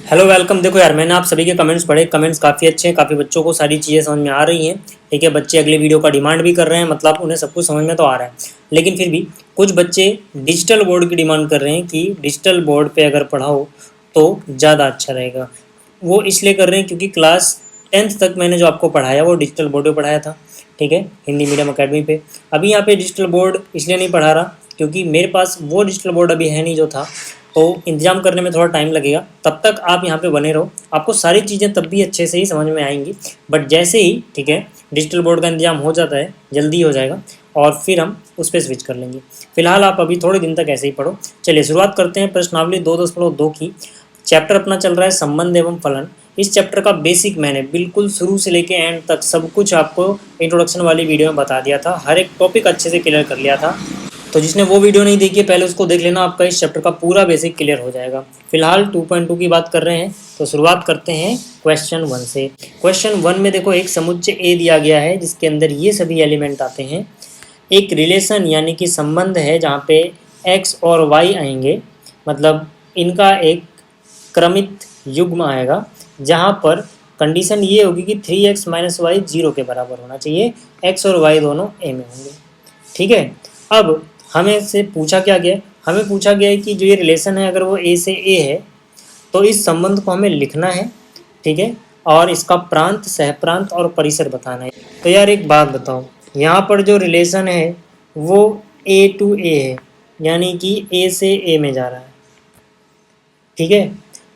Hello welcome. देखो यार, मैंने आप सभी के कमेंट्स पढ़े। कमेंट्स काफ़ी अच्छे हैं, काफ़ी बच्चों को सारी चीज़ें समझ में आ रही हैं। ठीक है, बच्चे अगले वीडियो का डिमांड भी कर रहे हैं, मतलब उन्हें सब कुछ समझ में तो आ रहा है। लेकिन फिर भी कुछ बच्चे डिजिटल बोर्ड की डिमांड कर रहे हैं कि डिजिटल बोर्ड पे अगर पढ़ाओ तो ज़्यादा अच्छा रहेगा। वो इसलिए कर रहे हैं क्योंकि क्लास 10th तक मैंने जो आपको पढ़ाया वो डिजिटल बोर्ड पे पढ़ाया था। ठीक है, हिंदी मीडियम अकेडमी पे। अभी यहाँ पे डिजिटल बोर्ड इसलिए नहीं पढ़ा रहा क्योंकि मेरे पास वो डिजिटल बोर्ड अभी है नहीं जो था, तो इंतज़ाम करने में थोड़ा टाइम लगेगा। तब तक आप यहाँ पे बने रहो, आपको सारी चीज़ें तब भी अच्छे से ही समझ में आएंगी। बट जैसे ही ठीक है डिजिटल बोर्ड का इंतजाम हो जाता है, जल्दी हो जाएगा और फिर हम उस पर स्विच कर लेंगे। फिलहाल आप अभी थोड़े दिन तक ऐसे ही पढ़ो। चलिए शुरुआत करते हैं प्रश्नावली 2.2 की। चैप्टर अपना चल रहा है संबंध एवं फलन। इस चैप्टर का बेसिक मैंने बिल्कुल शुरू से लेके एंड तक सब कुछ आपको इंट्रोडक्शन वाली वीडियो में बता दिया था, हर एक टॉपिक अच्छे से क्लियर कर लिया था। तो जिसने वो वीडियो नहीं देखी है पहले उसको देख लेना, आपका इस चैप्टर का पूरा बेसिक क्लियर हो जाएगा। फिलहाल 2.2 की बात कर रहे हैं, तो शुरुआत करते हैं क्वेश्चन 1 से। क्वेश्चन 1 में देखो एक समुच्चय ए दिया गया है जिसके अंदर ये सभी एलिमेंट आते हैं। एक रिलेशन यानी कि संबंध है जहाँ पे एक्स और वाई आएंगे, मतलब इनका एक क्रमित युग्म आएगा जहाँ पर कंडीशन ये होगी कि 3x माइनस वाई 0 के बराबर होना चाहिए। एक्स और वाई दोनों ए में होंगे। ठीक है, अब हमें से पूछा क्या गया, हमें पूछा गया है कि जो ये रिलेशन है अगर वो ए से ए है तो इस संबंध को हमें लिखना है। ठीक है, और इसका प्रांत, सहप्रांत और परिसर बताना है। तो यार एक बात बताओ, यहाँ पर जो रिलेशन है वो ए टू ए है, यानी कि ए से ए में जा रहा है। ठीक है,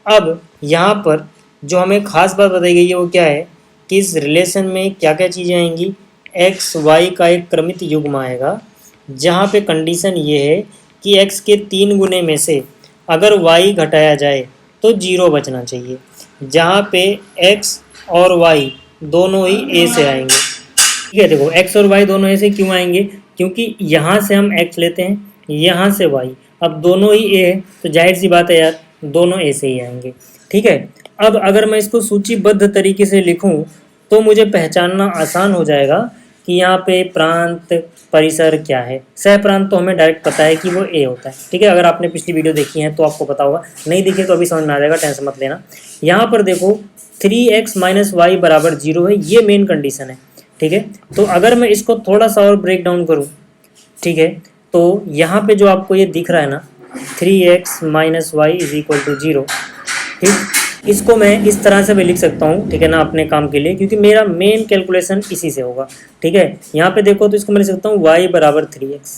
अब यहाँ पर जो हमें खास बात बताई गई है वो क्या है कि इस रिलेशन में क्या क्या चीज़ें आएंगी। एक्स वाई का एक क्रमित युग्म आएगा जहाँ पे कंडीशन ये है कि x के 3 गुने में से अगर y घटाया जाए तो 0 बचना चाहिए, जहाँ पे x और y दोनों ही a से आएंगे। ठीक है, देखो x और y दोनों a से क्यों आएंगे, क्योंकि यहाँ से हम x लेते हैं, यहाँ से y, अब दोनों ही a है तो जाहिर सी बात है यार दोनों a से ही आएंगे। ठीक है, अब अगर मैं इसको सूचीबद्ध तरीके से लिखूं तो मुझे पहचानना आसान हो जाएगा कि यहाँ पे प्रांत परिसर क्या है। सह प्रांत तो हमें डायरेक्ट पता है कि वो ए होता है। ठीक है, अगर आपने पिछली वीडियो देखी है तो आपको पता होगा, नहीं देखी तो अभी समझ में आ जाएगा, टेंशन मत लेना। यहाँ पर देखो 3x माइनस वाई बराबर 0 है, ये मेन कंडीशन है। ठीक है, तो अगर मैं इसको थोड़ा सा और ब्रेक डाउन करूँ, ठीक है, तो यहाँ पे जो आपको ये दिख रहा है ना 3x minus y is equal to 0, ठीक, इसको मैं इस तरह से भी लिख सकता हूँ। ठीक है ना, अपने काम के लिए, क्योंकि मेरा मेन कैलकुलेशन इसी से होगा। ठीक है, यहाँ पे देखो तो इसको मैं लिख सकता हूँ y बराबर 3x,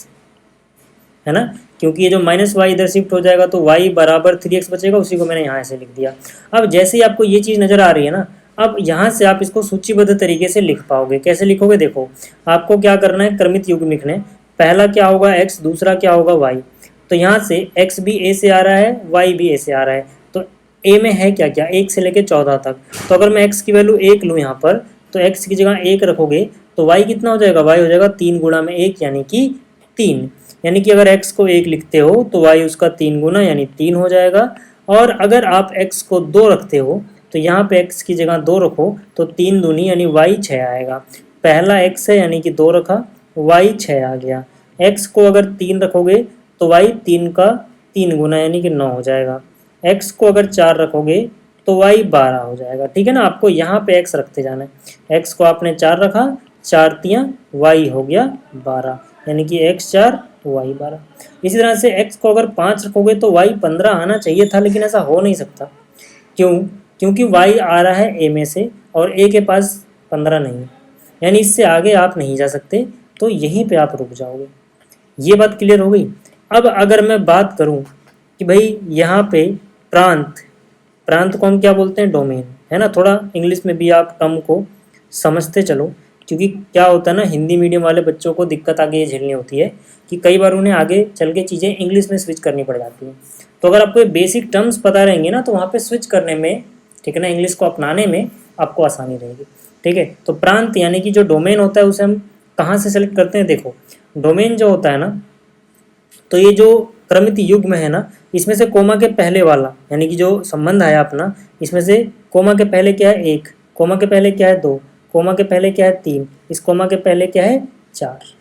है ना, क्योंकि ये जो माइनस वाई इधर शिफ्ट हो जाएगा तो y बराबर 3x बचेगा, उसी को मैंने यहाँ ऐसे लिख दिया। अब जैसे ही आपको ये चीज़ नज़र आ रही है ना, अब यहाँ से आप इसको सूचीबद्ध तरीके से लिख पाओगे। कैसे लिखोगे, देखो आपको क्या करना है, क्रमित युग्म लिखने। पहला क्या होगा x, दूसरा क्या होगा y। तो यहाँ से x भी a से आ रहा है, y भी a से आ रहा है, तो a में है क्या क्या, 1 से लेकर 14 तक। तो अगर मैं x की वैल्यू 1 लूँ यहाँ पर, तो x की जगह 1 रखोगे तो y कितना हो जाएगा, y हो जाएगा 3 गुणा में 1 यानी कि 3। यानी कि अगर x को 1 लिखते हो तो y उसका 3 गुना यानी 3 हो जाएगा। और अगर आप x को 2 रखते हो तो यहाँ पे x की जगह 2 रखो तो 3 दूनी यानी y 6 आएगा। पहला x है यानी कि 2 रखा, y 6 आ गया। x को अगर 3 रखोगे तो y 3 का 3 गुना यानी कि 9 हो जाएगा। x को अगर 4 रखोगे तो y 12 हो जाएगा। ठीक है ना, आपको यहाँ पे x रखते जाना है। x को आपने 4 रखा, 4 तियाँ y हो गया 12, यानी कि x 4 y 12। इसी तरह से x को अगर 5 रखोगे तो y 15 आना चाहिए था, लेकिन ऐसा हो नहीं सकता। क्यों, क्योंकि y आ रहा है a में से और a के पास 15 नहीं है, यानी इससे आगे आप नहीं जा सकते, तो यहीं पे आप रुक जाओगे। ये बात क्लियर हो गई। अब अगर मैं बात करूं कि भाई यहाँ पे प्रांत, प्रांत को हम क्या बोलते हैं, डोमेन, है ना। थोड़ा इंग्लिश में भी आप टर्म को समझते चलो, क्योंकि क्या होता है ना, हिंदी मीडियम वाले बच्चों को दिक्कत आगे ये झेलनी होती है कि कई बार उन्हें आगे चल के चीज़ें इंग्लिश में स्विच करनी पड़ जाती हैं। तो अगर आपको बेसिक टर्म्स पता रहेंगे ना तो वहाँ पे स्विच करने में, ठीक है ना, इंग्लिश को अपनाने में आपको आसानी रहेगी। ठीक है, तो प्रांत यानी कि जो डोमेन होता है उसे हम कहाँ से सेलेक्ट करते हैं, देखो डोमेन जो होता है ना, तो ये जो क्रमित युग्म है ना, इसमें से कोमा के पहले वाला यानी कि जो संबंध आया अपना, इसमें से कोमा के पहले क्या है 1, कोमा के पहले क्या है 2, कोमा के पहले क्या है 3, इस कोमा के पहले क्या है 4।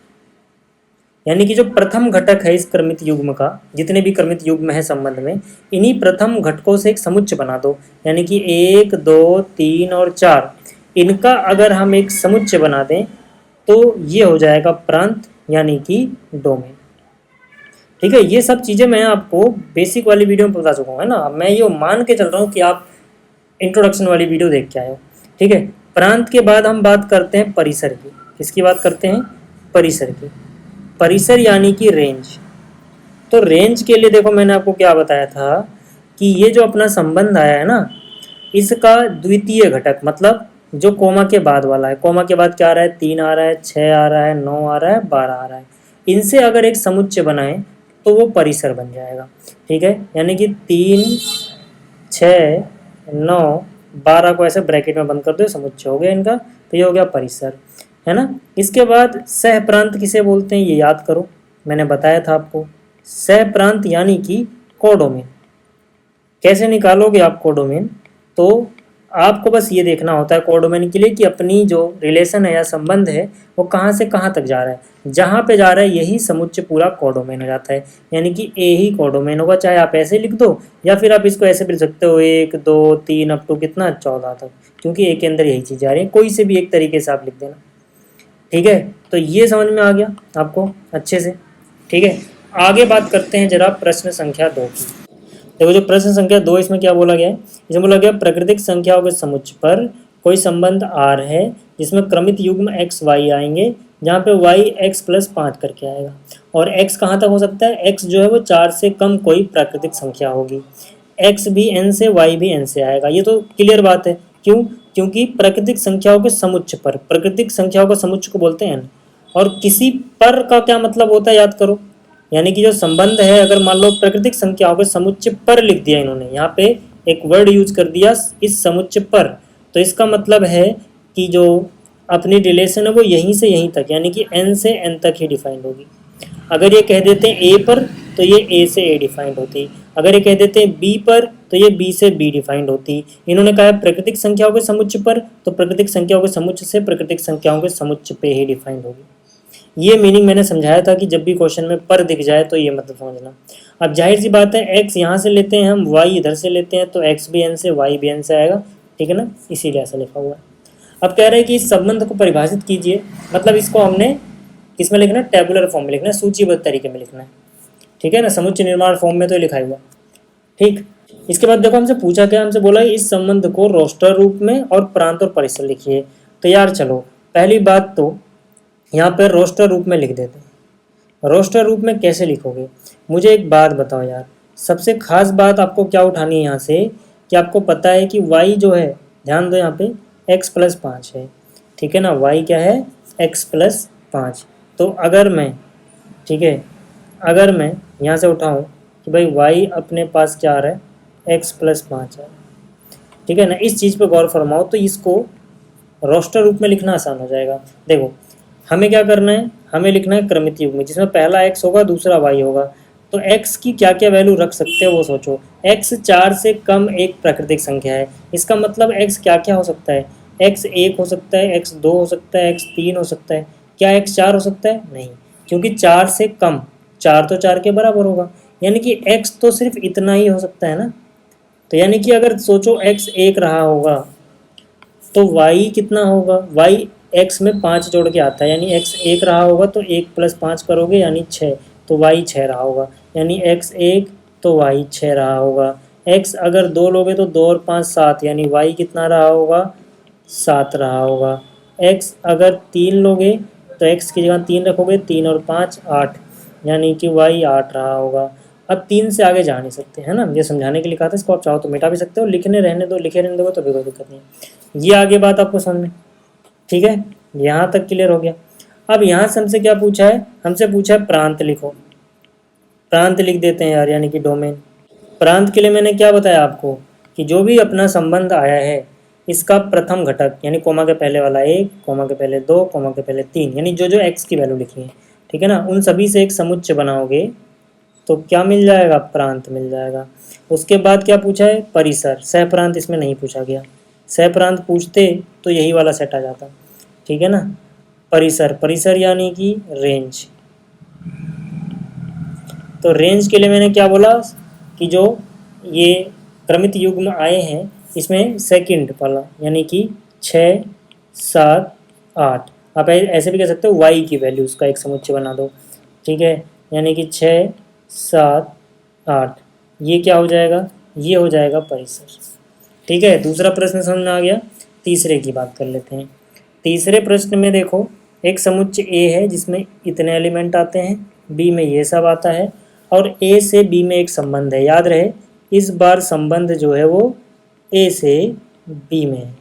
यानी कि जो प्रथम घटक है इस क्रमित युग्म का, जितने भी क्रमित युग्म है संबंध में, इन्हीं प्रथम घटकों से एक समुच्चय बना दो। यानी कि 1, 2, 3 और 4, इनका अगर हम एक समुच्चय बना दें तो ये हो जाएगा प्रांत यानी कि डोमेन। ठीक है, ये सब चीज़ें मैं आपको बेसिक वाली वीडियो में बता चुका हूँ, है ना। मैं ये मान के चल रहा हूँ कि आप इंट्रोडक्शन वाली वीडियो देख के आए हो। ठीक है, प्रांत के बाद हम बात करते हैं परिसर की। किसकी बात करते हैं? परिसर की। परिसर यानी कि रेंज। तो रेंज के लिए देखो मैंने आपको क्या बताया था कि ये जो अपना संबंध आया है ना, इसका द्वितीय घटक मतलब जो कोमा के बाद वाला है, कोमा के बाद क्या आ रहा है? 3 आ रहा है, 6 आ रहा है, 9 आ रहा है, 12 आ रहा है, इनसे अगर एक समुच्चय बनाए तो वो परिसर बन जाएगा। ठीक है, यानी कि 3, 6, 9, 12 को ऐसे ब्रैकेट में बंद कर दो, समुच्चय हो गया इनका, तो ये हो गया परिसर, है ना। इसके बाद सह प्रांत किसे बोलते हैं ये याद करो, मैंने बताया था आपको। सह प्रांत यानी कि कोडोमेन। कैसे निकालोगे आप कोडोमेन? तो आपको बस ये देखना होता है कोडोमेन के लिए कि अपनी जो रिलेशन है या संबंध है वो कहाँ से कहाँ तक जा रहा है। जहाँ पे जा रहा है यही समुच्चय पूरा कोडोमेन हो जाता है, यानी कि ए ही कोडोमेन होगा। चाहे आप ऐसे लिख दो या फिर आप इसको ऐसे भी लिख सकते हो, 1, 2, 3 अप टू कितना 14 तक, क्योंकि ए के अंदर यही चीज़ जा रही है। कोई से भी एक तरीके से आप लिख देना। ठीक है, तो ये समझ में आ गया आपको अच्छे से। ठीक है, आगे बात करते हैं जरा प्रश्न संख्या 2 की। देखो जो प्रश्न संख्या 2 इसमें क्या बोला गया है? इसमें बोला गया प्राकृतिक संख्याओं के समुच्चय पर कोई संबंध R है जिसमें क्रमित युग्म x y आएंगे, जहाँ पे y x प्लस 5 करके आएगा, और x कहाँ तक हो सकता है? x जो है वो 4 से कम कोई प्राकृतिक संख्या होगी। x भी n से, y भी n से आएगा। ये तो क्लियर बात है। क्यों? क्योंकि प्राकृतिक संख्याओं के समुच्चय पर, प्राकृतिक संख्याओं का समुच्चय को बोलते हैं n। और किसी पर का क्या मतलब होता है याद करो, यानी कि जो संबंध है, अगर मान लो प्राकृतिक संख्याओं के समुच्चय पर लिख दिया इन्होंने, यहाँ पे एक वर्ड यूज कर दिया इस समुच्चय पर, तो इसका मतलब है कि जो अपनी रिलेशन है वो यहीं से यहीं तक, यानी कि n से n तक ही डिफाइंड होगी। अगर ये कह देते हैं a पर तो ये a से a डिफाइंड होती, अगर ये कह देते हैं b पर तो ये b से b डिफाइंड होती। इन्होंने कहा है प्राकृतिक संख्याओं के समुच्चय पर, तो प्राकृतिक संख्याओं के समुच्चय से प्राकृतिक संख्याओं के समुच्चय पे ही डिफाइंड होगी। ये मीनिंग मैंने समझाया था कि जब भी क्वेश्चन में पर दिख जाए तो ये मतलब समझना। अब जाहिर सी बात है x यहाँ से लेते हैं हम, y इधर से लेते हैं, तो x भी n से, y भी n से आएगा। ठीक है ना, इसीलिए ऐसा लिखा हुआ है। अब कह रहे हैं कि इस संबंध को परिभाषित कीजिए, मतलब इसको हमने किसमें लिखना है? टेबुलर फॉर्म में लिखना है, सूचीबद्ध तरीके में लिखना है। ठीक है ना, समुच्चय निर्माण फॉर्म में तो लिखा हुआ। ठीक, इसके बाद देखो हमसे पूछा क्या, हमसे बोला इस संबंध को रोस्टर रूप में और प्रांत और परिसर लिखिए। तो यार चलो, पहली बात तो यहाँ पर रोस्टर रूप में लिख देते हैं। रोस्टर रूप में कैसे लिखोगे? मुझे एक बात बताओ यार, सबसे खास बात आपको क्या उठानी है यहाँ से कि आपको पता है कि y जो है, ध्यान दो यहाँ पे x प्लस 5 है। ठीक है ना, y क्या है? x plus 5। तो अगर मैं, ठीक है, अगर मैं यहाँ से उठाऊँ कि भाई y अपने पास क्या आ रहा है? x प्लस 5 है। ठीक है ना, इस चीज़ पे गौर फरमाओ तो इसको रोस्टर रूप में लिखना आसान हो जाएगा। देखो हमें क्या करना है, हमें लिखना है क्रमित युग्म जिसमें पहला x होगा, दूसरा y होगा। तो x की क्या क्या वैल्यू रख सकते हो वो सोचो। x 4 से कम एक प्राकृतिक संख्या है, इसका मतलब x क्या क्या हो सकता है? x 1 हो सकता है, x 2 हो सकता है, x 3 हो सकता है। क्या x 4 हो सकता है? नहीं, क्योंकि 4 से कम, 4 तो 4 के बराबर होगा, यानी कि x तो सिर्फ इतना ही हो सकता है ना। तो यानी कि अगर सोचो x 1 रहा होगा तो y कितना होगा? y x में 5 जोड़ के आता है, यानी x 1 रहा होगा तो 1 प्लस 5 करोगे यानी 6, तो y 6 रहा होगा, यानी x 1 तो y 6 रहा होगा। x अगर 2 लोगे तो 2 और 5 7, यानी y कितना रहा होगा? 7 रहा होगा। x अगर 3 लोगे तो x की जगह 3 रखोगे, 3 और 5 8, यानी कि y 8 रहा होगा। अब 3 से आगे जा नहीं सकते, है ना, ये समझाने के लिए कहा था। इसको आप चाहो तो मिटा भी सकते हो, लिखने रहने दो, लिखे रहने दो तो भी कोई दिक्कत नहीं है। ये आगे बात आपको समझ में, ठीक है, यहाँ तक क्लियर हो गया। अब यहाँ से हमसे क्या पूछा है? हमसे पूछा है प्रांत लिखो। प्रांत लिख देते हैं यार, यानी कि डोमेन। प्रांत के लिए मैंने क्या बताया आपको कि जो भी अपना संबंध आया है इसका प्रथम घटक, यानी कोमा के पहले वाला 1, कोमा के पहले 2, कोमा के पहले 3, यानी जो जो x की वैल्यू लिखी है, ठीक है ना, उन सभी से एक समुच्चय बनाओगे तो क्या मिल जाएगा? प्रांत मिल जाएगा। उसके बाद क्या पूछा है? परिसर। सह प्रांत इसमें नहीं पूछा गया, सह प्रांत पूछते तो यही वाला सेट आ जाता। ठीक है ना, परिसर, परिसर यानी कि रेंज। तो रेंज के लिए मैंने क्या बोला कि जो ये क्रमित युग्म आए हैं इसमें सेकंड वाला यानी कि 6, 7, 8, आप ऐसे भी कह सकते हो y की वैल्यू उसका एक समुच्चय बना दो, ठीक है, यानी कि 6, 7, 8, ये क्या हो जाएगा, ये हो जाएगा परिसर। ठीक है, दूसरा प्रश्न समझ में आ गया। तीसरे की बात कर लेते हैं। तीसरे प्रश्न में देखो एक समुच्चय ए है जिसमें इतने एलिमेंट आते हैं, बी में ये सब आता है और ए से बी में एक संबंध है। याद रहे इस बार संबंध जो है वो ए से बी में है।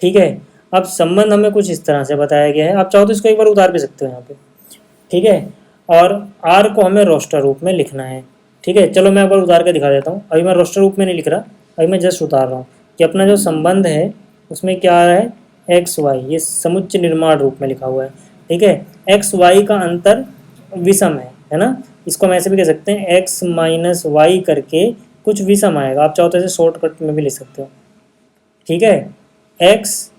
ठीक है, अब संबंध हमें कुछ इस तरह से बताया गया है, आप चाहो तो इसको एक बार उतार भी सकते हो यहाँ पे। ठीक है, और आर को हमें रोस्टर रूप में लिखना है। ठीक है, चलो मैं एक बार उतार के दिखा देता हूँ। अभी मैं रोस्टर रूप में नहीं लिख रहा, अभी मैं जस्ट उतार रहा हूँ कि अपना जो संबंध है उसमें क्या आ रहा है, एक्स वाई, ये समुच्चय निर्माण रूप में लिखा हुआ है। ठीक है, एक्स वाई का अंतर विषम है ना, इसको हम ऐसे भी कह सकते हैं एक्स माइनस वाई करके कुछ विषम आएगा, आप चाहो तो ऐसे शॉर्टकट में भी लिख सकते हो। ठीक है, एक्स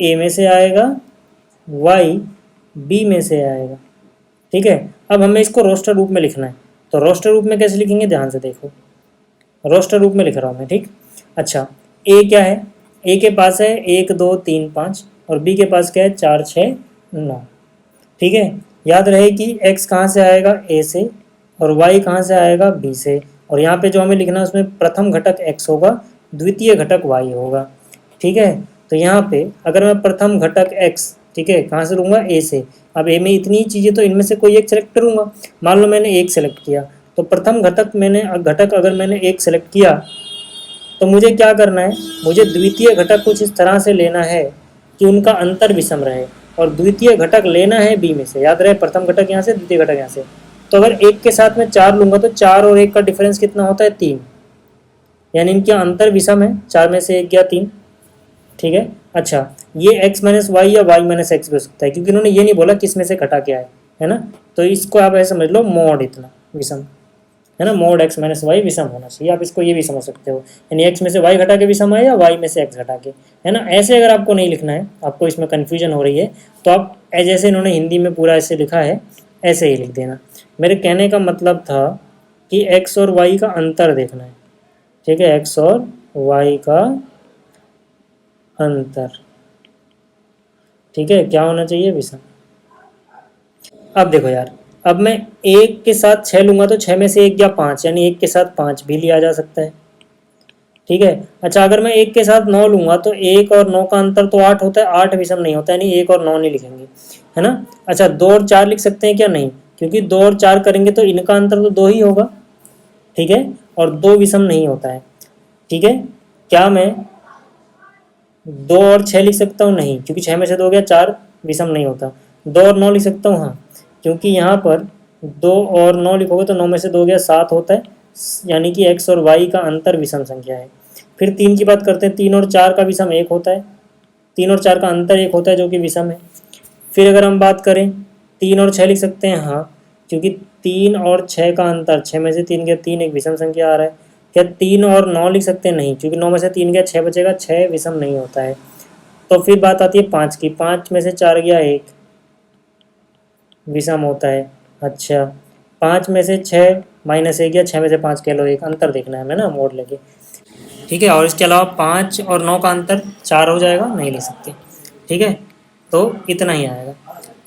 ए में से आएगा, वाई बी में से आएगा। ठीक है, अब हमें इसको रोस्टर रूप में लिखना है, तो रोस्टर रूप में कैसे लिखेंगे, ध्यान से देखो, रोस्टर रूप में लिख रहा हूँ मैं। ठीक, अच्छा ए क्या है, ए के पास है 1, 2, 3, 5 और बी के पास क्या है 4, 6, 9। ठीक है, याद रहे कि x कहाँ से आएगा, a से, और y कहाँ से आएगा, b से, और यहाँ पे जो हमें लिखना है उसमें प्रथम घटक x होगा, द्वितीय घटक y होगा। ठीक है, तो यहाँ पे अगर मैं प्रथम घटक x, ठीक है, कहाँ से लूँगा, a से। अब a में इतनी चीज़ें तो इनमें से कोई एक सेलेक्ट करूँगा। मान लो मैंने एक सेलेक्ट किया, तो प्रथम घटक अगर मैंने एक सेलेक्ट किया तो मुझे क्या करना है, मुझे द्वितीय घटक कुछ इस तरह से लेना है कि उनका अंतर विषम रहे, और द्वितीय घटक लेना है बी में से। याद रहे प्रथम घटक यहाँ से, द्वितीय घटक यहाँ से। तो अगर एक के साथ में 4 लूँगा तो 4 और 1 का डिफरेंस कितना होता है, 3, यानी इनके अंतर विषम है, 4 में से 1 गया 3। ठीक है, अच्छा ये x माइनस वाई या y माइनस एक्स भी हो सकता है, क्योंकि इन्होंने ये नहीं बोला किस में से घटा क्या है ना, तो इसको आप ऐसे समझ लो मॉड इतना विषम है ना, मोड x माइनस वाई विषम होना चाहिए। आप इसको ये भी समझ सकते हो, यानी x में से y घटा के विषम है या y में से x घटा के, है ना। ऐसे अगर आपको नहीं लिखना है, आपको इसमें कन्फ्यूजन हो रही है, तो आप जैसे इन्होंने हिंदी में पूरा ऐसे लिखा है ऐसे ही लिख देना। मेरे कहने का मतलब था कि x और y का अंतर देखना है। ठीक है, x और y का अंतर, ठीक है, क्या होना चाहिए, विषम। अब देखो यार, अब मैं एक के साथ 6 लूँगा तो 6 में से 1 या 5, यानी 1 के साथ 5 भी लिया जा सकता है। ठीक है, अच्छा अगर मैं 1 के साथ 9 लूँगा तो 1 और 9 का अंतर तो 8 होता है, 8 विषम नहीं होता, यानी 1 और 9 नहीं लिखेंगे, है ना। अच्छा 2 और 4 लिख सकते हैं क्या, नहीं, क्योंकि 2 और 4 करेंगे तो इनका अंतर तो 2 ही होगा। ठीक है, और 2 विषम नहीं होता है। ठीक है, क्या मैं 2 और 6 लिख सकता हूँ, नहीं, क्योंकि 6 में से 2 गया 4 विषम नहीं होता। 2 और 9 लिख सकता हूँ, हाँ, क्योंकि यहाँ पर 2 और 9 लिखोगे तो 9 में से 2 गया 7 होता है, यानी कि x और y का अंतर विषम संख्या है। फिर 3 की बात करते हैं, 3 और 4 का विषम 1 होता है, 3 और 4 का अंतर 1 होता है जो कि विषम है। फिर अगर हम बात करें 3 और 6 लिख सकते हैं, हाँ, क्योंकि 3 और 6 का अंतर, 6 में से 3 गया 3, एक विषम संख्या आ रहा है। क्या 3 और 9 लिख सकते हैं, नहीं, क्योंकि 9 में से 3 गया 6 बचेगा, 6 विषम नहीं होता है। तो फिर बात आती है 5 की, 5 में से 4 गया 1 विषम होता है। अच्छा 5 में से 6 माइनस 1 गया, 6 में से 5 कह लो, एक अंतर देखना है हमें ना, मोड़ लेके। ठीक है, और इसके अलावा 5 और 9 का अंतर 4 हो जाएगा, नहीं ले सकते। ठीक है, तो इतना ही आएगा।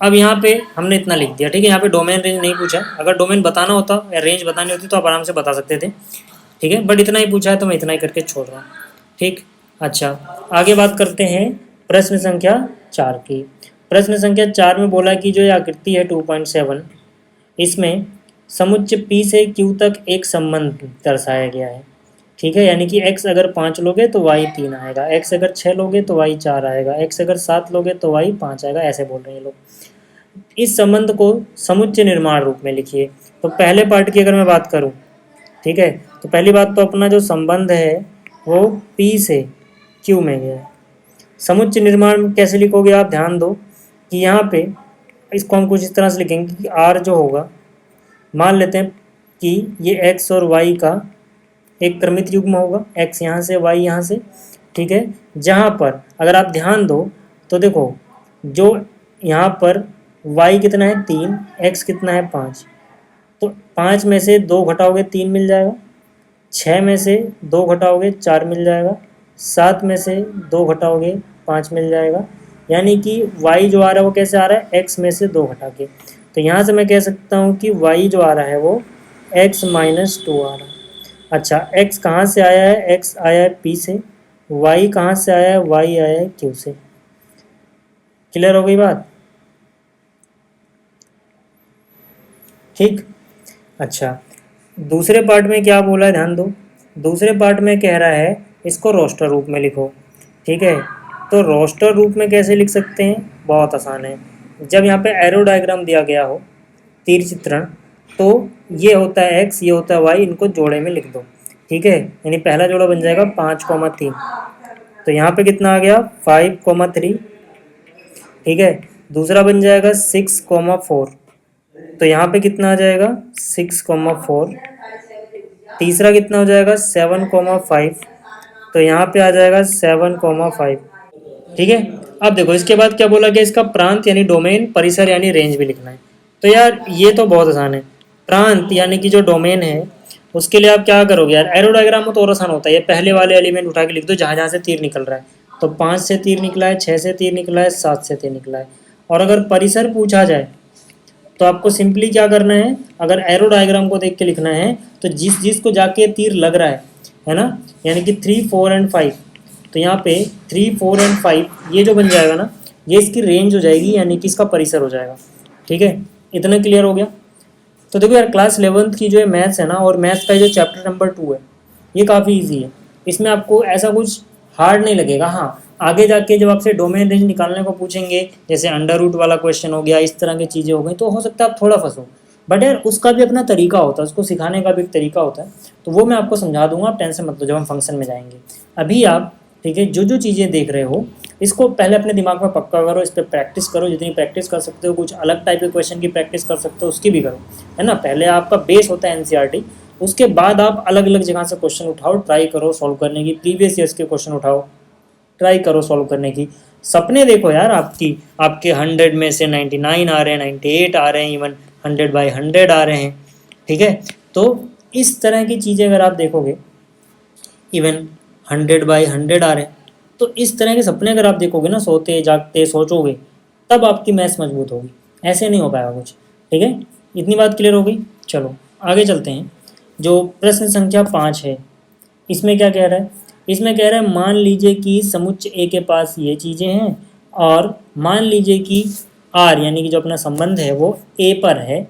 अब यहाँ पे हमने इतना लिख दिया। ठीक है, यहाँ पे डोमेन रेंज नहीं पूछा, अगर डोमेन बताना होता या रेंज बतानी होती तो आप आराम से बता सकते थे। ठीक है, बट इतना ही पूछा है तो मैं इतना ही करके छोड़ रहा हूँ। ठीक, अच्छा आगे बात करते हैं प्रश्न संख्या 4 की। प्रश्न संख्या 4 में बोला कि जो ये आकृति है 2.7, इसमें समुच्चय P से Q तक एक संबंध दर्शाया गया है। ठीक है, यानी कि x अगर 5 लोगे तो y 3 आएगा, x अगर 6 लोगे तो y 4 आएगा, x अगर 7 लोगे तो y 5 आएगा, ऐसे बोल रहे हैं लोग। इस संबंध को समुच्चय निर्माण रूप में लिखिए। तो पहले पार्ट की अगर मैं बात करूं, ठीक है, तो पहली बात तो अपना जो संबंध है वो P से Q में गया है। समुच्चय निर्माण कैसे लिखोगे आप, ध्यान दो कि यहाँ पे इसको हम कुछ इस तरह से लिखेंगे कि R जो होगा, मान लेते हैं कि ये x और y का एक क्रमित युग्म होगा, x यहाँ से y यहाँ से। ठीक है, जहाँ पर अगर आप ध्यान दो तो देखो जो यहाँ पर y कितना है 3, x कितना है 5। तो 5 में से 2 घटाओगे 3 मिल जाएगा, 6 में से 2 घटाओगे 4 मिल जाएगा, 7 में से 2 घटाओगे 5 मिल जाएगा। यानी कि y जो आ रहा है वो कैसे आ रहा है, x में से 2 घटा के। तो यहाँ से मैं कह सकता हूँ कि y जो आ रहा है वो x माइनस 2 आ रहा है। अच्छा, x कहाँ से आया है, x आया है p से, y कहाँ से आया है, y आया है q से। क्लियर हो गई बात? ठीक। अच्छा, दूसरे पार्ट में क्या बोला है ध्यान दो। दूसरे पार्ट में कह रहा है इसको रोस्टर रूप में लिखो। ठीक है, तो रोस्टर रूप में कैसे लिख सकते हैं, बहुत आसान है। जब यहाँ पे एरो डायग्राम दिया गया हो, तीर चित्रण, तो ये होता है x, ये होता है y, इनको जोड़े में लिख दो। ठीक है, यानी पहला जोड़ा बन जाएगा 5,3। तो यहाँ पे कितना आ गया 5,3। ठीक है, दूसरा बन जाएगा 6,4। तो यहाँ पे कितना आ जाएगा 6,4। तीसरा कितना हो जाएगा 7,5। तो यहाँ पे आ जाएगा 7,5। ठीक है, अब देखो इसके बाद क्या बोला गया, इसका प्रांत यानी डोमेन, परिसर यानी रेंज भी लिखना है। तो यार ये तो बहुत आसान है। प्रांत यानी कि जो डोमेन है उसके लिए आप क्या करोगे यार, एरो डायग्राम में तो और आसान होता है। ये पहले वाले एलिमेंट उठा के लिख दो जहाँ जहाँ से तीर निकल रहा है। तो 5 से तीर निकला है, 6 से तीर निकला है, 7 से तीर निकला है। और अगर परिसर पूछा जाए तो आपको सिंपली क्या करना है, अगर एरो डायग्राम को देख के लिखना है तो जिस जिस को जाके तीर लग रहा है ना, यानी कि 3, 4 एंड 5। तो यहाँ पे 3, 4 एंड 5 ये जो बन जाएगा ना, ये इसकी रेंज हो जाएगी, यानी कि इसका परिसर हो जाएगा। ठीक है, इतना क्लियर हो गया। तो देखो यार, क्लास 11th की जो है मैथ्स है ना, और मैथ्स का जो चैप्टर नंबर 2 है, ये काफ़ी ईजी है। इसमें आपको ऐसा कुछ हार्ड नहीं लगेगा। हाँ, आगे जाके जब आपसे डोमेन रेंज निकालने को पूछेंगे, जैसे अंडर रूट वाला क्वेश्चन हो गया, इस तरह की चीज़ें हो गई, तो हो सकता है आप थोड़ा फंसो। बट यार उसका भी अपना तरीका होता है, उसको सिखाने का भी एक तरीका होता है। तो वो मैं आपको समझा दूंगा, आप टेंशन मत लो जब हम फंक्शन में जाएंगे। अभी आप ठीक है, जो जो चीज़ें देख रहे हो इसको पहले अपने दिमाग में पक्का करो, इस पर प्रैक्टिस करो, जितनी प्रैक्टिस कर सकते हो। कुछ अलग टाइप के क्वेश्चन की प्रैक्टिस कर सकते हो, उसकी भी करो, है ना। पहले आपका बेस होता है एनसीईआरटी, उसके बाद आप अलग अलग जगह से क्वेश्चन उठाओ, ट्राई करो सॉल्व करने की। प्रीवियस ईयर्स के क्वेश्चन उठाओ, ट्राई करो सॉल्व करने की। सपने देखो यार, आपके 100 में से 99 आ रहे हैं, 98 आ रहे हैं, इवन 100/100 आ रहे हैं। ठीक है, तो इस तरह की चीज़ें अगर आप देखोगे, इवन 100/100 आ रहे हैं, तो इस तरह के सपने अगर आप देखोगे ना, सोते जागते सोचोगे, तब आपकी मैथ्स मजबूत होगी। ऐसे नहीं हो पाएगा कुछ। ठीक है, इतनी बात क्लियर हो गई। चलो आगे चलते हैं। जो प्रश्न संख्या 5 है, इसमें क्या कह रहा है, इसमें कह रहा है मान लीजिए कि समुच्चय ए के पास ये चीज़ें हैं, और मान लीजिए कि आर यानी कि जो अपना संबंध है वो ए पर है।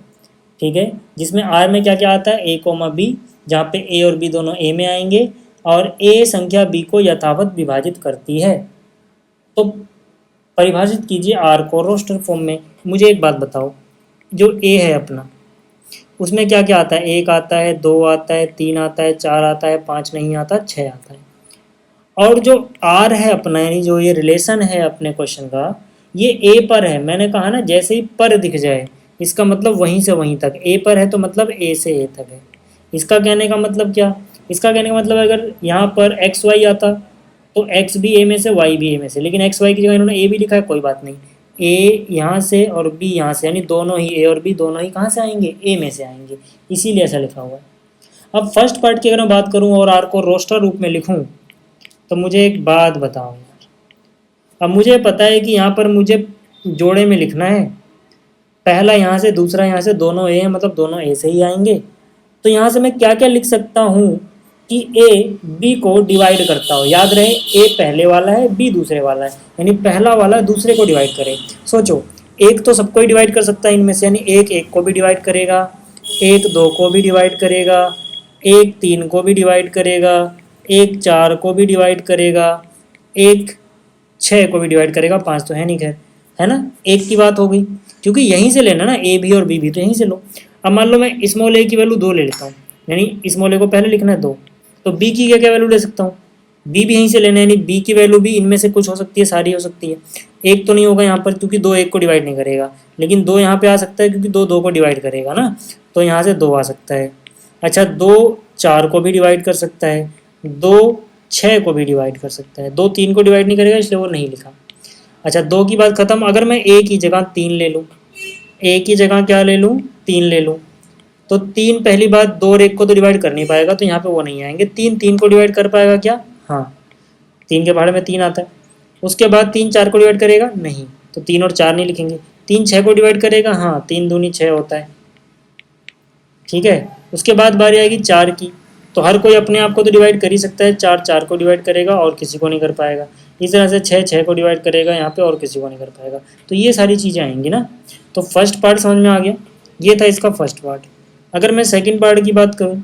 ठीक है, जिसमें आर में क्या क्या आता है, ए कोमा बी, जहाँ पे ए और बी दोनों ए में आएंगे, और ए संख्या बी को यथावत विभाजित करती है। तो परिभाषित कीजिए आर को रोस्टर फॉर्म में। मुझे एक बात बताओ, जो ए है अपना, उसमें क्या क्या आता है, 1 आता है, 2 आता है, 3 आता है, 4 आता है, 5 नहीं आता, 6 आता है। और जो आर है अपना, यानी जो ये रिलेशन है अपने क्वेश्चन का, ये ए पर है। मैंने कहा ना, जैसे ही पर दिख जाए इसका मतलब वहीं से वहीं तक, ए पर है तो मतलब ए से ए तक है। इसका कहने का मतलब क्या, इसका कहने का मतलब अगर यहाँ पर एक्स वाई आता तो एक्स भी ए में से, वाई भी ए में से, लेकिन एक्स वाई की जगह इन्होंने ए भी लिखा है, कोई बात नहीं। ए यहाँ से और बी यहाँ से, यानी दोनों ही ए और बी दोनों ही कहाँ से आएंगे, ए में से आएंगे, इसीलिए ऐसा लिखा हुआ है। अब फर्स्ट पार्ट की अगर मैं बात करूँ और आर को रोस्टर रूप में लिखूँ, तो मुझे एक बात बताओ यार। अब मुझे पता है कि यहाँ पर मुझे जोड़े में लिखना है, पहला यहाँ से दूसरा यहाँ से, दोनों ए हैं मतलब दोनों ए से ही आएंगे। तो यहाँ से मैं क्या क्या लिख सकता हूँ कि ए बी को डिवाइड करता हो। याद रहे, ए पहले वाला है, बी दूसरे वाला है, यानी पहला वाला दूसरे को डिवाइड करे। सोचो, एक तो सबको ही डिवाइड कर सकता है इनमें से, यानी एक एक को भी डिवाइड करेगा, एक 2 को भी डिवाइड करेगा, एक 3 को भी डिवाइड करेगा, एक 4 को भी डिवाइड करेगा, एक 6 को भी डिवाइड करेगा, 5 तो है नहीं खैर, है ना। एक की बात हो गई, क्योंकि यहीं से लेना ना, ए भी और बी भी, तो यहीं से लो। अब मान लो मैं स्मॉल ए की वैल्यू 2 ले लेता हूँ, यानी स्मॉल ए को पहले लिखना है 2, तो बी की क्या क्या वैल्यू ले सकता हूँ, बी भी यहीं से लेना है, यानी बी की वैल्यू भी इनमें से कुछ हो सकती है, सारी हो सकती है। एक तो नहीं होगा यहाँ पर, क्योंकि 2 1 को डिवाइड नहीं करेगा, लेकिन 2 यहाँ पे आ सकता है, क्योंकि 2 2 को डिवाइड करेगा ना, तो यहाँ से 2 आ सकता है। अच्छा, 2 4 को भी डिवाइड कर सकता है, 2 6 को भी डिवाइड कर सकता है, 2 3 को डिवाइड नहीं करेगा, इसलिए वो नहीं लिखा। अच्छा, 2 की बात खत्म। अगर मैं ए की जगह 3 ले लूँ, ए की जगह क्या ले लूँ, 3 ले लूँ, तो 3 पहली बात 2 और 1 को तो डिवाइड कर नहीं पाएगा, तो यहाँ पे वो नहीं आएंगे। 3 3 को डिवाइड कर पाएगा क्या? हाँ, 3 के भाड़े में 3 आता है। उसके बाद 3 4 को डिवाइड करेगा? नहीं, तो 3 और 4 नहीं लिखेंगे। 3 6 को डिवाइड करेगा? हाँ, 3 दूनी 6 होता है। ठीक है, उसके बाद बारी आएगी 4 की, तो हर कोई अपने आप को तो डिवाइड कर ही सकता है। 4 4 को डिवाइड करेगा और किसी को नहीं कर पाएगा। इस तरह से 6 6 को डिवाइड करेगा यहाँ पे और किसी को नहीं कर पाएगा। तो ये सारी चीज़ें आएंगी ना। तो फर्स्ट पार्ट समझ में आ गया, ये था इसका फर्स्ट पार्ट। अगर मैं सेकंड पार्ट की बात करूँ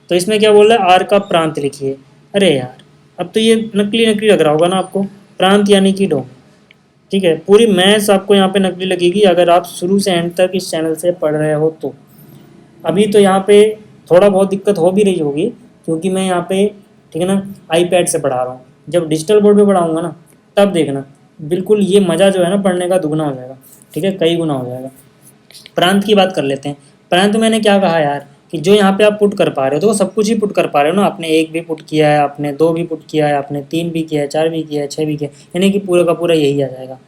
तो इसमें क्या बोल रहा है, आर का प्रांत लिखिए। अरे यार, अब तो ये नकली नकली लग रहा होगा ना आपको, प्रांत यानी कि डोमेन। ठीक है, पूरी मैथ्स आपको यहाँ पे नकली लगेगी अगर आप शुरू से एंड तक इस चैनल से पढ़ रहे हो तो। अभी तो यहाँ पे थोड़ा बहुत दिक्कत हो भी रही होगी क्योंकि मैं यहाँ पे, ठीक है ना, आईपैड से पढ़ा रहा हूँ। जब डिजिटल बोर्ड पे पढ़ाऊँगा ना, तब देखना बिल्कुल ये मज़ा जो है ना पढ़ने का दुगना हो जाएगा। ठीक है, कई गुना हो जाएगा। प्रांत की बात कर लेते हैं। प्रांत मैंने क्या कहा यार, कि जो यहाँ पे आप पुट कर पा रहे हो तो वो सब कुछ ही पुट कर पा रहे हो ना। आपने 1 भी पुट किया है, आपने 2 भी पुट किया है, आपने 3 भी किया है, 4 भी किया है, 6 भी किया है, यानी कि पूरा का पूरा यही आ जाएगा।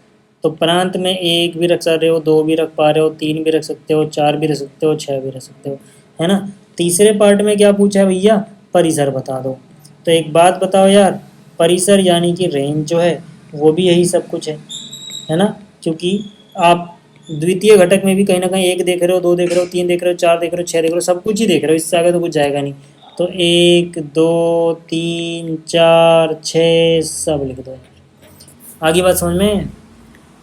तो प्रांत में 1 भी रख सकते हो, 2 भी रख पा रहे हो, 3 भी रख सकते हो, 4 भी रख सकते हो, 6 भी रख सकते हो, है ना। तीसरे पार्ट में क्या पूछा है भैया, परिसर बता दो। तो एक बात बताओ यार, परिसर यानी कि रेंज जो है वो भी यही सब कुछ है ना। क्योंकि आप द्वितीय घटक में भी कहीं ना कहीं 1 देख रहे हो, 2 देख रहे हो, 3 देख रहे हो, 4 देख रहे हो, 6 देख रहे हो, सब कुछ ही देख रहे हो, इससे आगे तो कुछ जाएगा नहीं। तो 1 2 3 4 6 सब लिख दो। आगे बात समझ में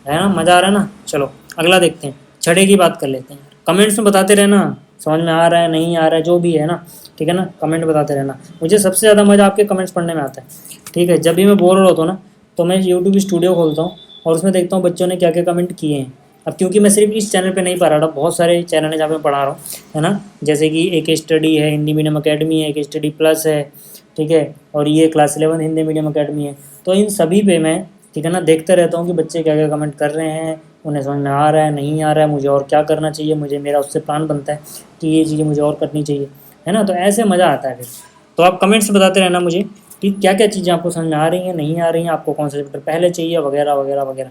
है ना, मज़ा आ रहा है ना। चलो अगला देखते हैं, छठे की बात कर लेते हैं। कमेंट्स में बताते रहना समझ में आ रहा है नहीं आ रहा है, जो भी है ना, ठीक है ना, कमेंट बताते रहना। मुझे सबसे ज़्यादा मज़ा आपके कमेंट्स पढ़ने में आता है। ठीक है, जब भी मैं बोर हो रहा होता हूँ ना, तो मैं यूट्यूब स्टूडियो खोलता हूँ और उसमें देखता हूँ बच्चों ने क्या क्या कमेंट किए हैं। अब क्योंकि मैं सिर्फ इस चैनल पे नहीं पढ़ा रहा, बहुत सारे चैनल हैं जहाँ पे मैं पढ़ा रहा हूँ, है ना। जैसे कि एक स्टडी है, हिंदी मीडियम अकेडमी है, एक स्टडी प्लस है, ठीक है, और ये क्लास 11 हिंदी मीडियम अकेडमी है। तो इन सभी पे मैं, ठीक है ना, देखते रहता हूँ कि बच्चे क्या क्या कमेंट कर रहे हैं, उन्हें समझ में आ रहा है नहीं आ रहा है, मुझे और क्या करना चाहिए, मुझे मेरा उससे प्लान बनता है कि ये चीज़ें मुझे और करनी चाहिए, है ना। तो ऐसे मज़ा आता है फिर। तो आप कमेंट्स बताते रहना मुझे कि क्या क्या चीज़ें आपको समझ में आ रही हैं, नहीं आ रही हैं, आपको कौन सा चैप्टर पहले चाहिए, वगैरह वगैरह वगैरह।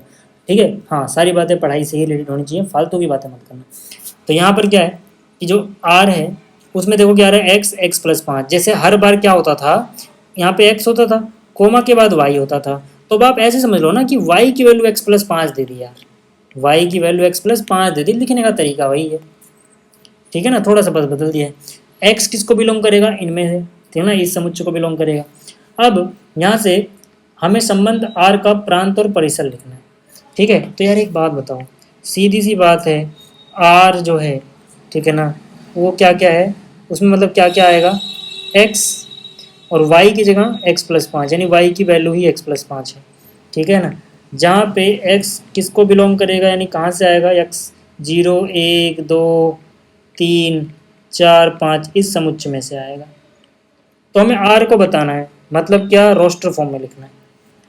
ठीक है, हाँ, सारी बातें पढ़ाई से ही रिलेटेड होनी चाहिए, फालतू की बातें मत करना। तो यहाँ पर क्या है कि जो आर है उसमें देखो क्या आ रहा है, एक्स प्लस 5। जैसे हर बार क्या होता था, यहाँ पे एक्स होता था, कोमा के बाद वाई होता था। तो अब आप ऐसे समझ लो ना कि वाई की वैल्यू एक्स प्लस 5 दे दी यार, वाई की वैल्यू एक्स प्लस 5 दे दी, लिखने का तरीका वही है। ठीक है ना, थोड़ा सा बस बदल दिया है। एक्स किसको बिलोंग करेगा, इनमें से, ठीक है ना, इस समुच्चय को बिलोंग करेगा। अब यहाँ से हमें संबंध आर का प्रांत और परिसर लिखना है। ठीक है, तो यार एक बात बताओ, सीधी सी बात है, आर जो है, ठीक है ना, वो क्या क्या है उसमें, मतलब क्या क्या आएगा, एक्स और वाई की जगह एक्स प्लस 5, यानी वाई की वैल्यू ही एक्स प्लस 5 है। ठीक है ना, जहाँ पे एक्स किसको बिलोंग करेगा, यानी कहाँ से आएगा, एक्स 0 1 2 3 4 5 इस समुच्चय में से आएगा। तो हमें आर को बताना है, मतलब क्या, रोस्टर फॉर्म में लिखना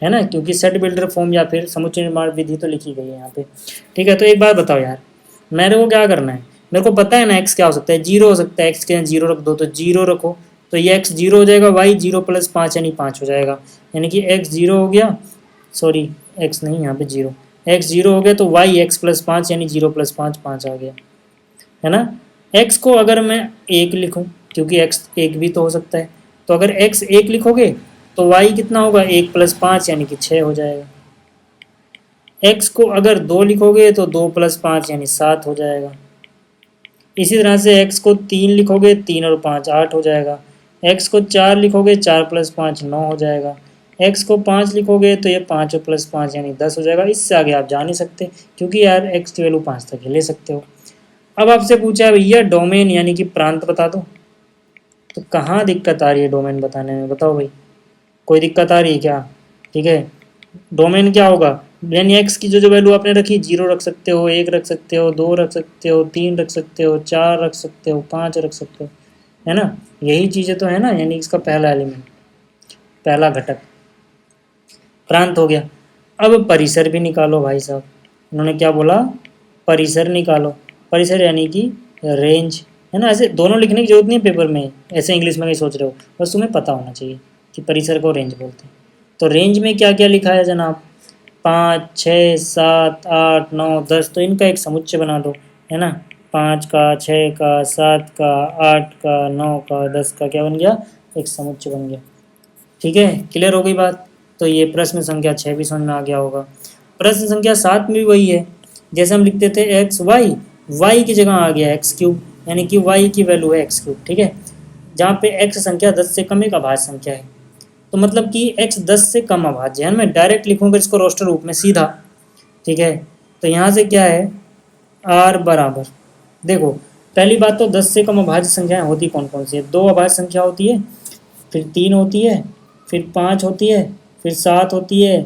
है ना, क्योंकि सेट बिल्डर फॉर्म या फिर समुच्चय निर्माण विधि तो लिखी गई है यहाँ पे। ठीक है, तो एक बात बताओ यार, मेरे को क्या करना है, मेरे को पता है ना एक्स क्या हो सकता है, 0 हो सकता है, एक्स के यहाँ 0 रख दो तो 0 रखो, तो ये एक्स 0 हो जाएगा, वाई 0 प्लस 5 यानी 5 हो जाएगा, यानी कि एक्स 0 हो गया, सॉरी एक्स नहीं, यहाँ पे 0, एक्स 0 हो गया तो वाई एक्स प्लस 5 यानी 0 प्लस 5 5 आ गया, है ना। एक्स को अगर मैं 1 लिखूँ, क्योंकि एक्स 1 भी तो हो सकता है, तो अगर एक्स 1 लिखोगे तो वाई कितना होगा, 1 प्लस 5 यानी कि 6 हो जाएगा। एक्स को अगर 2 लिखोगे तो 2 प्लस 5 यानी 7 हो जाएगा। इसी तरह से एक्स को 3 लिखोगे, 3 और 5 8 हो जाएगा। एक्स को 4 लिखोगे, 4 प्लस 5 9 हो जाएगा। एक्स को 5 लिखोगे तो ये 5 और प्लस 5 यानी 10 हो जाएगा। इससे आगे आप जा नहीं सकते, क्योंकि यार एक्स की वैल्यू 5 तक ही ले सकते हो। अब आपसे पूछा है भैया डोमेन यानी कि प्रांत बता दो, तो कहाँ दिक्कत आ रही है डोमेन बताने में, बताओ भाई, कोई दिक्कत आ रही है क्या। ठीक है, डोमेन क्या होगा, यानी एक्स की जो जो वैल्यू आपने रखी, 0 रख सकते हो, 1 रख सकते हो, 2 रख सकते हो, 3 रख सकते हो, 4 रख सकते हो, 5 रख सकते हो, है ना। यही चीज़ें तो है ना, यानी इसका पहला एलिमेंट, पहला घटक प्रांत हो गया। अब परिसर भी निकालो भाई साहब, उन्होंने क्या बोला, परिसर निकालो। परिसर यानी कि रेंज, है ना। ऐसे दोनों लिखने की जरूरत नहीं है पेपर में, ऐसे इंग्लिश में नहीं सोच रहे हो, बस तुम्हें पता होना चाहिए कि परिसर को रेंज बोलते हैं। तो रेंज में क्या क्या लिखा है जनाब, 5 6 7 8 9 10, तो इनका एक समुच्चय बना दो, है ना, 5 का, 6 का, 7 का, 8 का, 9 का, 10 का क्या बन गया, एक समुच्चय बन गया। ठीक है, क्लियर हो गई बात। तो ये प्रश्न संख्या 6 भी समझ में आ गया होगा। प्रश्न संख्या 7 में भी वही है, जैसे हम लिखते थे एक्स वाई, वाई की जगह आ गया एक्स क्यूब, यानी कि वाई की वैल्यू है एक्स क्यूब। ठीक है, जहाँ पे एक्स संख्या 10 से कम एक अभाज्य संख्या है, तो मतलब कि एक्स 10 से कम अभाज्य है। मैं डायरेक्ट लिखूंगा इसको रोस्टर रूप में सीधा। ठीक है, तो यहाँ से क्या है, आर बराबर, देखो पहली बात तो 10 से कम अभाज्य संख्याएं होती कौन कौन सी है, 2 अभाज्य संख्या होती है, फिर 3 होती है, फिर 5 होती है, फिर 7 होती है,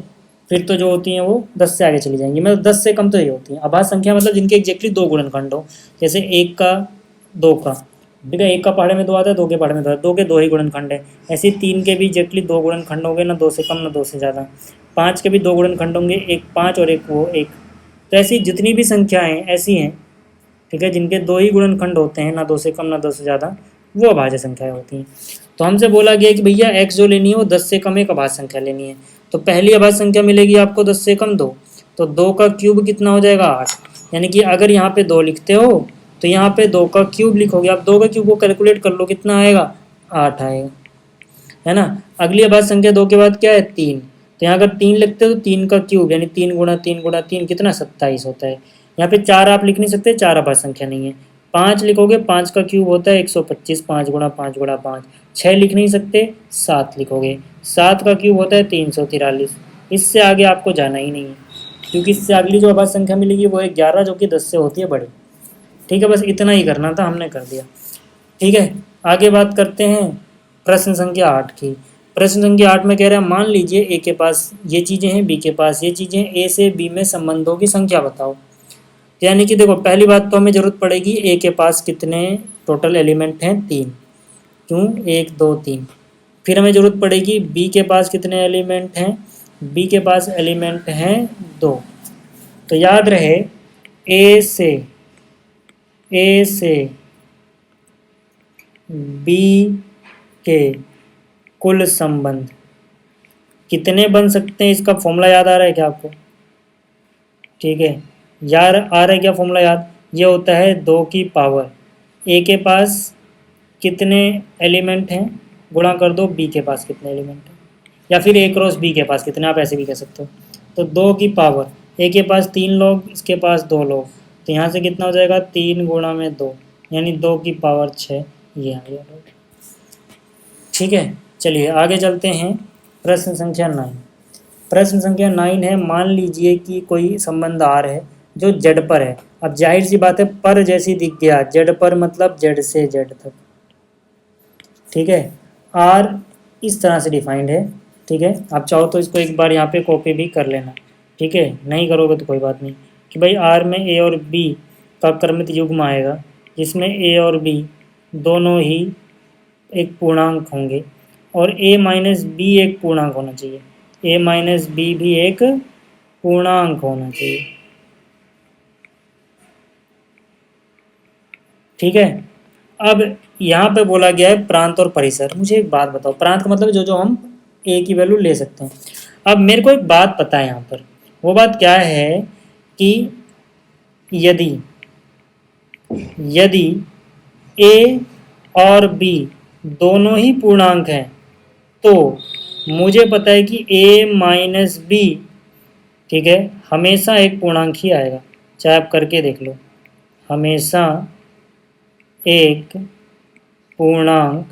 फिर तो जो होती हैं वो 10 से आगे चली जाएंगी, मतलब 10 से कम तो ये होती हैं। अभाज्य संख्या मतलब जिनके एग्जैक्टली 2 गुणनखंड हो, जैसे 1 का 2 का, ठीक है, 1 का पहाड़े में 2 आता है, 2 के पहाड़े में 2 आता है, 2 के 2 ही गुणनखंड है। ऐसे 3 के भी एग्जैक्टली 2 गुणनखंड होंगे, ना 2 से कम ना 2 से ज़्यादा। 5 के भी 2 गुणनखंड होंगे, एक 5 और एक वो 1। तो ऐसी जितनी भी संख्याएँ ऐसी हैं, ठीक है, जिनके 2 ही गुणनखंड होते हैं, ना 2 से कम ना 2 से ज़्यादा, वो अभाज्य संख्याएँ होती हैं। तो हमसे बोला गया कि भैया एक्स जो लेनी है वो 10 से कम एक अभाज्य संख्या लेनी है। तो पहली अभाज्य संख्या मिलेगी आपको 10 से कम 2, तो 2 का क्यूब कितना हो जाएगा 8। यानी कि अगर यहाँ पे 2 लिखते हो तो यहाँ पे 2 का क्यूब लिखोगे, आप 2 का क्यूब को कैलकुलेट कर लो, कितना आएगा 8 आएगा, है ना। अगली अभाज्य संख्या 2 के बाद क्या है 3, तो यहाँ अगर 3 लिखते हो तो 3 का क्यूब यानी 3 गुणा 3 गुणा 3 कितना 27 होता है। यहाँ पे 4 आप लिख नहीं सकते, 4 अभाज्य संख्या नहीं है। 5 लिखोगे, 5 का क्यूब होता है 125, 5 गुणा 5 गुणा 5। 6 लिख नहीं सकते, 7 लिखोगे, 7 का क्यूब होता है 343। इससे आगे आपको जाना ही नहीं है, क्योंकि इससे अगली जो अभाज्य संख्या मिलेगी वो है 11, जो कि 10 से होती है बड़ी। ठीक है, बस इतना ही करना था, हमने कर दिया। ठीक है, आगे बात करते हैं प्रश्न संख्या 8 की। प्रश्न संख्या 8 में कह रहा है मान लीजिए ए के पास ये चीज़ें हैं, बी के पास ये चीज़ें हैं, ए से बी में संबंधों की संख्या बताओ। तो यानी कि देखो पहली बात तो हमें ज़रूरत पड़ेगी ए के पास कितने टोटल एलिमेंट हैं, 3। क्यों, 1 2 3। फिर हमें ज़रूरत पड़ेगी बी के पास कितने एलिमेंट हैं, बी के पास एलिमेंट हैं 2। तो याद रहे ए से बी के कुल संबंध कितने बन सकते हैं, इसका फॉर्मूला याद आ रहा है क्या आपको। ठीक है, यार आ रहा है क्या फॉर्मूला याद, ये होता है 2 की पावर ए के पास कितने एलिमेंट हैं गुणा कर दो बी के पास कितने एलिमेंट हैं, या फिर ए क्रॉस बी के पास कितने, आप ऐसे भी कह सकते हो। तो 2 की पावर ए के पास 3 लोग, इसके पास 2 लोग, तो यहाँ से कितना हो जाएगा 3 गुणा में 2 यानी 2 की पावर 6, ये आ गया। ठीक है, चलिए आगे चलते हैं। प्रश्न संख्या 9। प्रश्न संख्या 9 है, मान लीजिए कि कोई संबंध आर है जो जेड पर है। अब जाहिर सी बात है पर जैसी दिख गया, जेड पर मतलब जेड से जेड तक। ठीक है, आर इस तरह से डिफाइंड है। ठीक है, आप चाहो तो इसको एक बार यहाँ पे कॉपी भी कर लेना। ठीक है, नहीं करोगे तो कोई बात नहीं, कि भाई आर में ए और बी का क्रमित युग्म आएगा, जिसमें ए और बी दोनों ही एक पूर्णांक होंगे, और a माइनस बी एक पूर्णांक होना चाहिए, a माइनस बी भी एक पूर्णांक होना चाहिए। ठीक है, अब यहाँ पे बोला गया है प्रांत और परिसर। मुझे एक बात बताओ, प्रांत का मतलब जो हम a की वैल्यू ले सकते हैं। अब मेरे को एक बात पता है यहाँ पर, वो बात क्या है कि यदि a और b दोनों ही पूर्णांक हैं तो मुझे पता है कि a माइनस बी, ठीक है, हमेशा एक पूर्णांक ही आएगा, चाहे आप करके देख लो, हमेशा एक पूर्णांक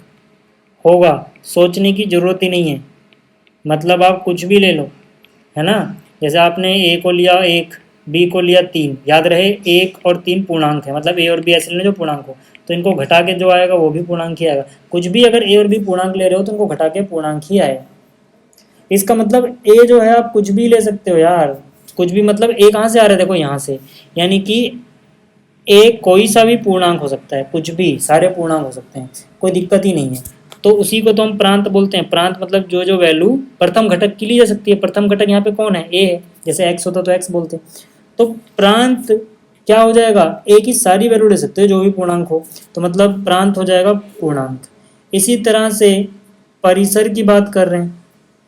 होगा, सोचने की ज़रूरत ही नहीं है। मतलब आप कुछ भी ले लो, है ना, जैसे आपने a को लिया 1, b को लिया 3, याद रहे 1 और 3 पूर्णांक है, मतलब a और b ऐसे लेने जो पूर्णांक हो, तो इनको घटा के जो आएगा वो भी पूर्णांक ही आएगा। कुछ भी अगर a और b पूर्णांक ले रहे हो तो इनको घटा के पूर्णांक ही आएगा। इसका मतलब a जो है आप कुछ भी ले सकते हो यार, कुछ भी मतलब a कहाँ से आ रहा है, देखो यहाँ से, यानी कि a कोई सा भी पूर्णांक हो सकता है, कुछ भी, सारे पूर्णांक हो सकते हैं, कोई दिक्कत ही नहीं है। तो उसी को तो हम प्रांत बोलते हैं। प्रांत मतलब जो जो वैल्यू प्रथम घटक की ली जा सकती है। प्रथम घटक यहाँ पे कौन है, a है, जैसे x होता तो x बोलते। तो प्रांत क्या हो जाएगा, a की सारी वैल्यू ले सकते हो जो भी पूर्णांक हो, तो मतलब प्रांत हो जाएगा पूर्णांक। इसी तरह से परिसर की बात कर रहे हैं।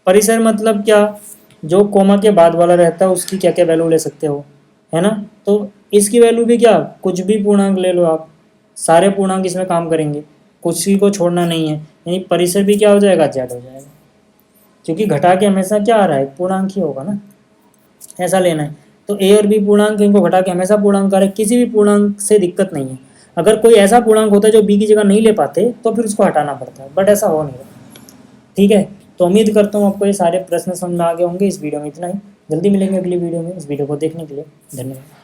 परिसर मतलब क्या, जो कोमा के बाद वाला रहता है उसकी क्या क्या वैल्यू ले सकते हो, है ना। तो इसकी वैल्यू भी क्या, कुछ भी पूर्णांक ले लो आप, सारे पूर्णांक इसमें काम करेंगे, कुछ ही को छोड़ना नहीं है, यानी परिसर भी क्या हो जाएगा, जेड हो जाएगा, क्योंकि घटा के हमेशा क्या आ रहा है, पूर्णांक ही होगा ना, ऐसा लेना है। तो ए और बी पूर्णांक, इनको घटा के हमेशा पूर्णांक आ रहा है, किसी भी पूर्णांक से दिक्कत नहीं है। अगर कोई ऐसा पूर्णांक होता है जो बी की जगह नहीं ले पाते तो फिर उसको हटाना पड़ता है, बट ऐसा हो नहीं रहा। ठीक है, तो उम्मीद करता हूँ आपको ये सारे प्रश्न समझ में आ गए होंगे। इस वीडियो में इतना ही, जल्दी मिलेंगे अगली वीडियो में। इस वीडियो को देखने के लिए धन्यवाद।